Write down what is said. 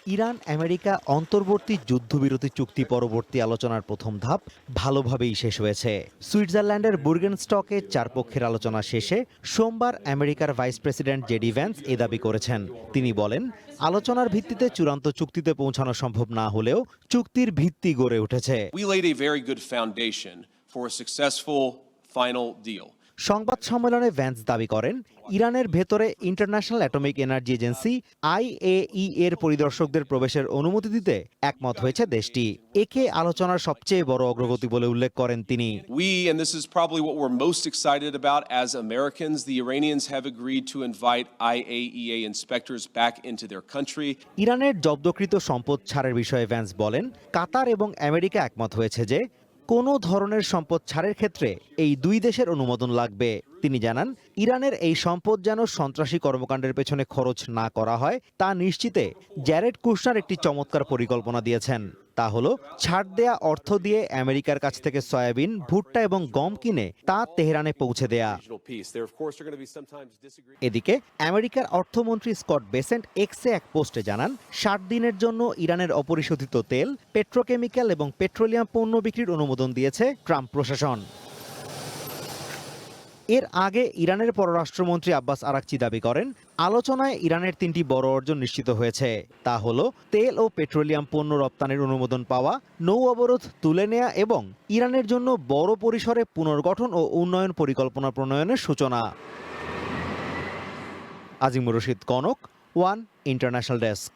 Iran America অন্তর্বর্তী যুদ্ধবিরতি চুক্তি পরবর্তী আলোচনার প্রথম ধাপ ভালোভাবেই শেষ হয়েছে। সুইজারল্যান্ডের বুর্গেনস্টকে চার পক্ষের আলোচনা শেষে সোমবার আমেরিকার ভাইস প্রেসিডেন্ট জেডি ভ্যান্স এ দাবি করেছেন। তিনি বলেন, আলোচনার ভিত্তিতে চূড়ান্ত চুক্তিতে পৌঁছানো সম্ভব না হলেও চুক্তির ভিত্তি গড়ে উঠেছে। We laid a very good foundation for a successful final deal. সংবাদ সম্মেলনে ভ্যান্স দাবি করেন, ইরানের ভেতরে ইন্টারন্যাশনাল অ্যাটমিক এনার্জি এজেন্সি আইএই এর পরিদর্শকদের প্রবেশের অনুমতি দিতে একমত হয়েছে দেশটি। একে আলোচনার সবচেয়ে বড় অগ্রগতি বলে উল্লেখ করেন তিনি। We, and this is probably what we're most excited about as Americans, the Iranians have agreed to invite IAEA inspectors back into their country. ইরানের জব্দকৃত সম্পদ ছাড়ের বিষয়ে ভ্যান্স বলেন, কাতার এবং আমেরিকা একমত হয়েছে যে কোনো ধরনের সম্পদ ছাড়ের ক্ষেত্রে এই দুই দেশের অনুমোদন লাগবে। তিনি জানান, ইরানের এই সম্পদ যেন সন্ত্রাসী কর্মকাণ্ডের পেছনে খরচ না করা হয় তা নিশ্চিতে জ্যারেড কুশনার একটি চমৎকার পরিকল্পনা দিয়েছেন। তা হলো ছাড় দেয়া অর্থ দিয়ে আমেরিকার কাছ থেকে সয়াবিন, ভুট্টা এবং গম কিনে তা তেহরানে পৌঁছে দেয়া। এদিকে আমেরিকার অর্থমন্ত্রী স্কট বেসেন্ট এক্সে এক পোস্টে জানান, 60 দিনের জন্য ইরানের অপরিশোধিত তেল, পেট্রোকেমিক্যাল এবং পেট্রোলিয়াম পণ্য বিক্রির অনুমোদন দিয়েছে ট্রাম্প প্রশাসন। এর আগে ইরানের পররাষ্ট্রমন্ত্রী আব্বাস আরাকচি দাবি করেন, আলোচনায় ইরানের 3টি বড় অর্জন নিশ্চিত হয়েছে। তা হলো তেল ও পেট্রোলিয়াম পণ্য রপ্তানির অনুমোদন পাওয়া, নৌ অবরোধ তুলে নেওয়া এবং ইরানের জন্য বড় পরিসরে পুনর্গঠন ও উন্নয়ন পরিকল্পনা প্রণয়নের সূচনা। Azimur Rashid Kanak, one international desk.